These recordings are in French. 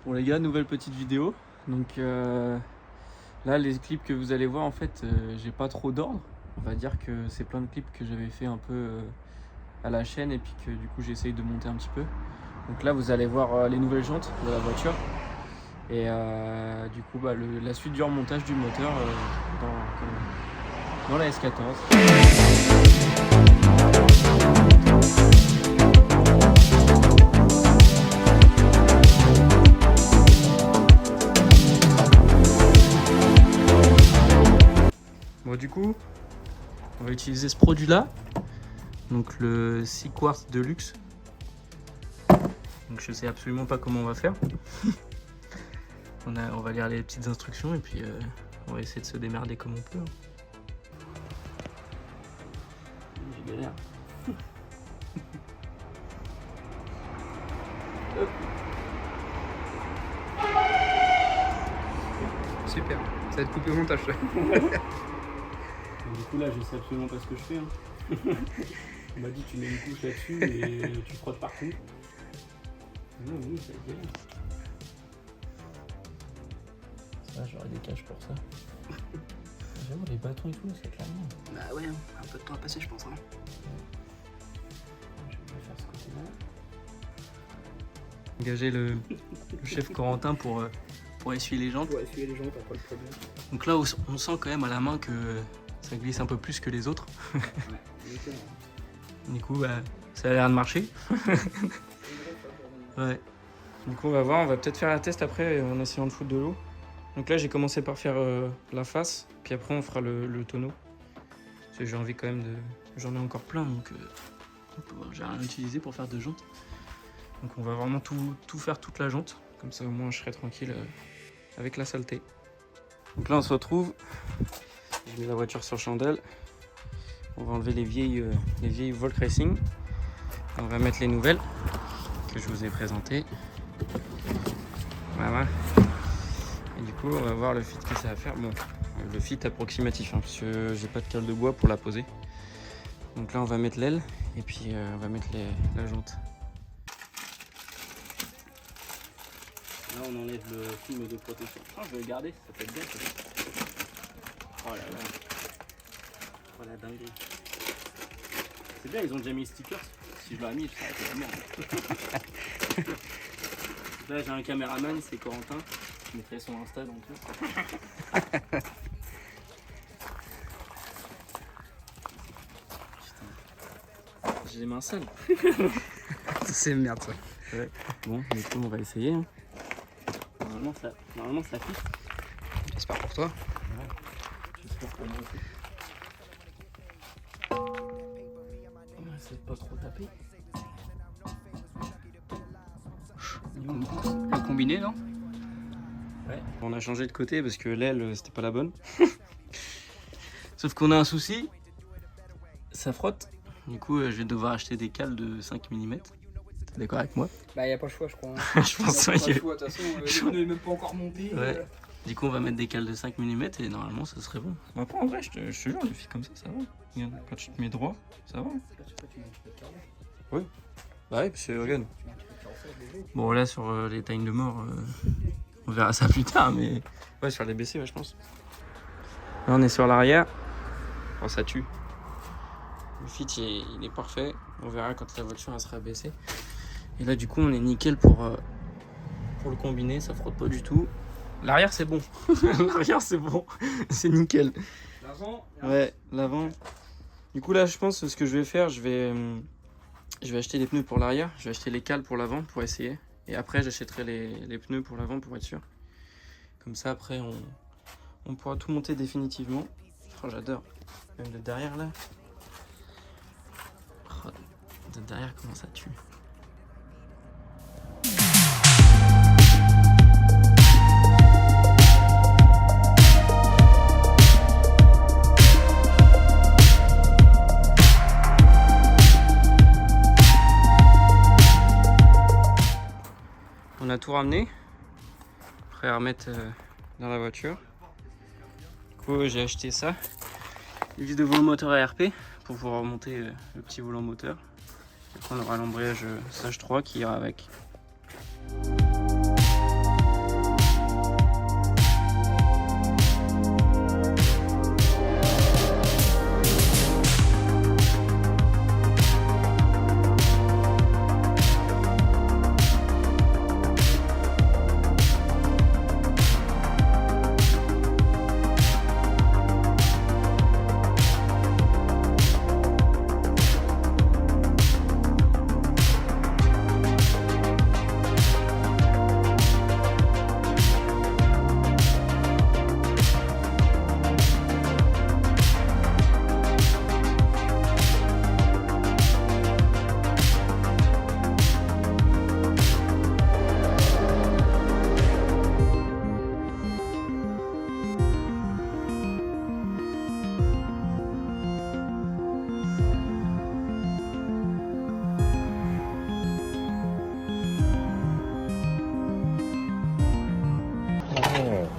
Bon les gars, nouvelle petite vidéo. Donc là les clips que vous allez voir en fait j'ai pas trop d'ordre. On va dire que c'est plein de clips que j'avais fait un peu à la chaîne et puis que du coup j'essaye de monter un petit peu. Donc là vous allez voir les nouvelles jantes de la voiture. Et du coup la suite du remontage du moteur dans la S14. Bon du coup on va utiliser ce produit là, donc le 6 quartz de luxe. Donc je sais absolument pas comment on va faire. On va lire les petites instructions et puis on va essayer de se démerder comme on peut. J'ai galère. Super, ça va être coupé au montage là. Du coup là je sais absolument pas ce que je fais. On m'a dit tu mets une couche là-dessus et tu frottes partout. Non, oui, ça va être bien. Ça j'aurais des caches pour ça. J'avoue les bâtons et tout c'est clairement. Bah ouais, un peu de temps à passer je pense. Hein. Je vais faire ce côté-là. Engager le chef Corentin pour essuyer les jantes. Pour essuyer les jantes, t'as pas le problème. Donc là on sent quand même à la main que ça glisse un peu plus que les autres. Ouais, du coup ça a l'air de marcher. Ouais. Du coup on va voir, on va peut-être faire un test après en essayant de foutre de l'eau. Donc là j'ai commencé par faire la face, puis après on fera le tonneau. Parce que j'ai envie quand même de... J'en ai encore plein donc j'ai rien utilisé pour faire de jantes. Donc on va vraiment tout faire toute la jante. Comme ça au moins je serai tranquille avec la saleté. Donc là on se retrouve. Je mets la voiture sur chandelle. On va enlever les vieilles Volk Racing. On va mettre les nouvelles que je vous ai présentées. Voilà. Et du coup on va voir le fit que ça va faire. Bon, le fit approximatif hein, parce que j'ai pas de cale de bois pour la poser. Donc là on va mettre l'aile et puis on va mettre la jante. Là on enlève le film de protection. Je pense que je vais le garder, ça peut être bien. Oh là là. Oh la dinguerie. C'est bien, ils ont déjà mis les stickers. Si je l'aurais mis, ça aurait été la merde. Là j'ai un caméraman, c'est Corentin. Je mettrai son Insta donc. Putain. J'ai les mains sales. C'est merde ça. Ouais. Bon, du coup on va essayer. Hein. Normalement ça fit. J'espère pour toi. Ouais. J'espère pour moi aussi. On va essayer de pas trop taper. Le combiné non? Ouais. On a changé de côté parce que l'aile c'était pas la bonne. Sauf qu'on a un souci. Ça frotte. Du coup je vais devoir acheter des cales de 5 mm. T'es d'accord avec moi? Bah y a pas le choix je crois. Hein. Je pense pas que... le choix, de toute façon le pneu est même pas encore monté. Ouais. Du coup on va mettre des cales de 5 mm et normalement ça serait bon. Après en vrai je te jure les filles comme ça va. Regarde, quand tu te mets droit, ça va. Oui. Bah oui parce que regarde. Bon là sur les tailles de mort, on verra ça plus tard mais... Ouais sur les BC ouais je pense. Là on est sur l'arrière. Oh ça tue. Le fit il est parfait. On verra quand la voiture elle sera baissée. Et là du coup on est nickel pour le combiner, ça frotte pas du tout. L'arrière c'est bon. L'arrière c'est bon. C'est nickel. L'avant? Ouais, l'avant. Du coup là je pense ce que je vais faire, je vais acheter des pneus pour l'arrière. Je vais acheter les cales pour l'avant pour essayer. Et après j'achèterai les pneus pour l'avant pour être sûr. Comme ça après on pourra tout monter définitivement. Oh j'adore. Même de derrière là. Oh, de derrière comment ça tue. On a tout ramené, prêt à remettre dans la voiture. Du coup j'ai acheté ça, une vis de volant moteur ARP pour pouvoir remonter le petit volant moteur. Et après on aura l'embrayage Sage 3 qui ira avec.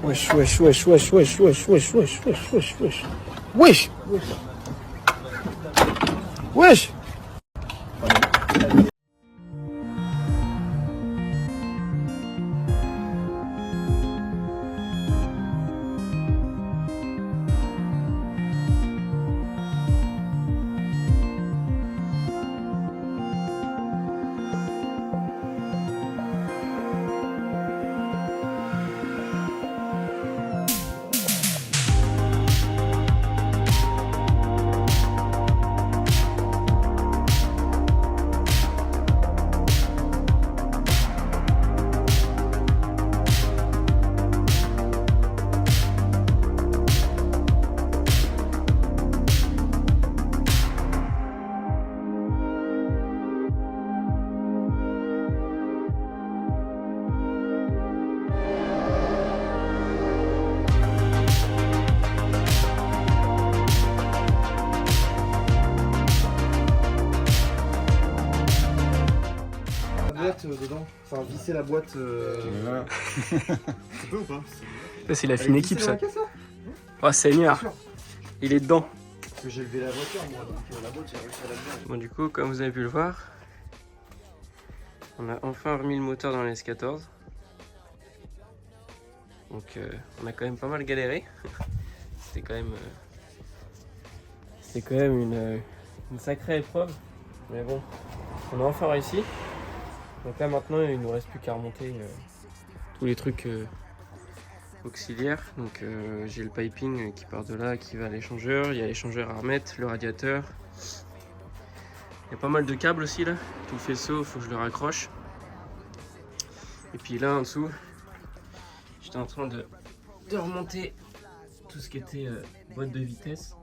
Wesh, wesh, wesh, wesh, wesh, wesh, wesh, wesh, wesh, wesh, wesh. Wesh. Wesh. Dedans, enfin visser la boîte. Voilà. Tu peux ou pas? Ça, c'est la fine Avec équipe, visser ça. dans la caisse, là Oh, Seigneur, Bien sûr. il est dedans. Parce que j'ai levé la voiture, moi, donc la boîte, j'ai réussi à la lever. Bon, du coup, comme vous avez pu le voir, on a enfin remis le moteur dans l'S14. Donc, on a quand même pas mal galéré. C'était quand même une sacrée épreuve. Mais bon, on a enfin réussi. Donc là, maintenant, il nous reste plus qu'à remonter tous les trucs auxiliaires. Donc, j'ai le piping qui part de là, qui va à l'échangeur. Il y a l'échangeur à remettre, le radiateur. Il y a pas mal de câbles aussi là. Tout le faisceau, il faut que je le raccroche. Et puis là, en dessous, j'étais en train de remonter tout ce qui était boîte de vitesse.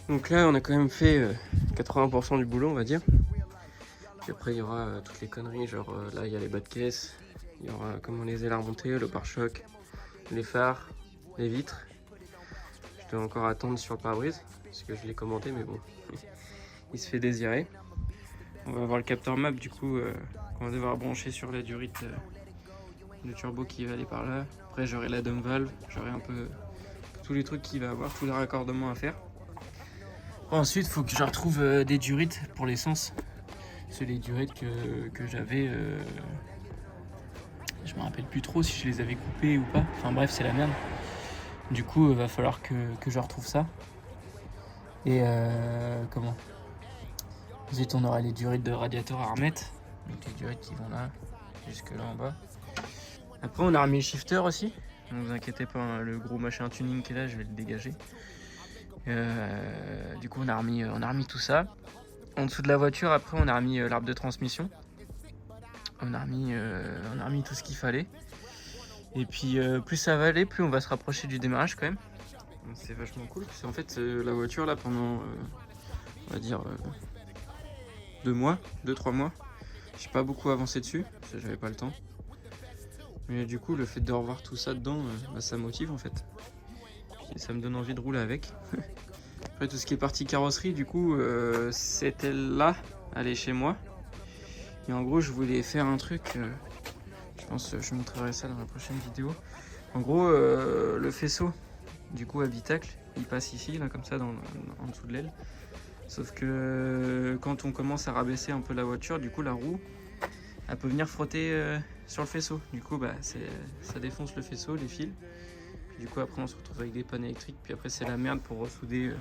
Donc là, on a quand même fait 80% du boulot, on va dire. Puis après, il y aura toutes les conneries, genre là, il y a les bas de caisse, il y aura comment les ailes à remonter, le pare-choc, les phares, les vitres. Je dois encore attendre sur le pare-brise, parce que je l'ai commandé, mais bon, il se fait désirer. On va avoir le capteur map, du coup, qu'on va devoir brancher sur la durite de turbo qui va aller par là. Après, j'aurai la dump valve, j'aurai un peu tous les trucs qu'il va avoir, tous les raccordements à faire. Ensuite, il faut que je retrouve des durites pour l'essence. C'est les durites que j'avais. Je me rappelle plus trop si je les avais coupées ou pas. Enfin bref, c'est la merde. Du coup, il va falloir que je retrouve ça. Et comment? Ensuite, on aura les durites de radiateur à remettre. Donc les durites qui vont là, jusque là en bas. Après, on a remis le shifter aussi. Ne vous inquiétez pas, hein, le gros machin tuning qui est là, je vais le dégager. Du coup, on a remis tout ça. En dessous de la voiture, après, on a remis l'arbre de transmission. On a remis tout ce qu'il fallait. Et puis, plus ça va aller, plus on va se rapprocher du démarrage quand même. Donc, c'est vachement cool. Parce qu'en fait, la voiture, là, pendant, on va dire, 2-3 mois, j'ai pas beaucoup avancé dessus, parce que j'avais pas le temps. Mais du coup, le fait de revoir tout ça dedans, ça motive en fait. Et ça me donne envie de rouler avec. Après, tout ce qui est partie carrosserie, du coup, c'était là, aller chez moi. Et en gros, je voulais faire un truc, je pense que je montrerai ça dans la prochaine vidéo. En gros, le faisceau, du coup, habitacle, il passe ici, là, comme ça, en dessous de l'aile. Sauf que quand on commence à rabaisser un peu la voiture, du coup, la roue, elle peut venir frotter sur le faisceau. Du coup, ça défonce le faisceau, les fils. Du coup, après, on se retrouve avec des pannes électriques. Puis après, c'est la merde pour ressouder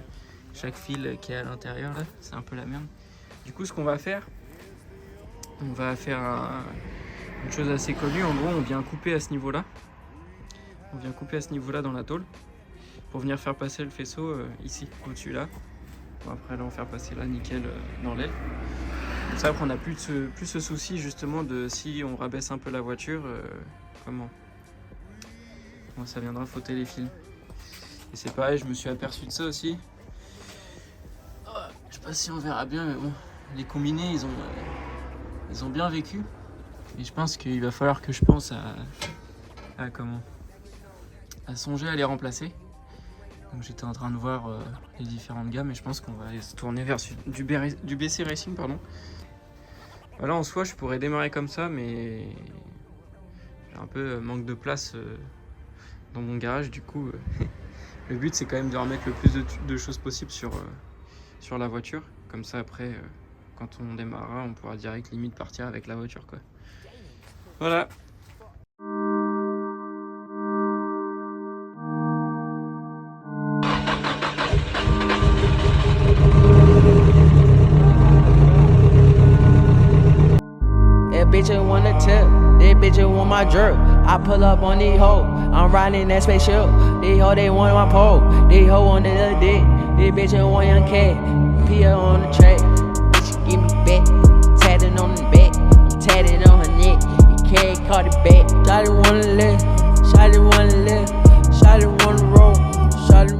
chaque fil qui est à l'intérieur. C'est un peu la merde. Du coup, ce qu'on va faire, on va faire une chose assez connue. En gros, on vient couper à ce niveau-là. On vient couper à ce niveau-là dans la tôle pour venir faire passer le faisceau ici, au-dessus là. Bon, après, là, on va faire passer là, nickel, dans l'aile. Comme ça, après, on n'a plus ce souci justement de si on rabaisse un peu la voiture, comment ça viendra frotter les fils. Et c'est pareil, je me suis aperçu de ça aussi. Oh, je sais pas si on verra bien, mais bon, les combinés, ils ont bien vécu. Et je pense qu'il va falloir que je pense à songer à les remplacer. Donc j'étais en train de voir les différentes gammes et je pense qu'on va aller se tourner vers du BC Racing, pardon. Voilà, en soi, je pourrais démarrer comme ça, mais J'ai un peu manque de place dans mon garage, du coup le but c'est quand même de remettre le plus de choses possible sur la voiture, comme ça après quand on démarrera on pourra direct limite partir avec la voiture quoi. Voilà. That bitch ain't want a tip, that bitch ain't want my jerk. I pull up on these hoes, I'm riding that spaceship. These hoes, they want my pole, these hoes want the little dick. This bitch ain't want young cat, Pia on the track. Bitch, give me back, tatted on the back. I'm tatted on her neck, the carry caught it back. Shawty wanna live, shawty wanna live, shawty wanna roll, shawty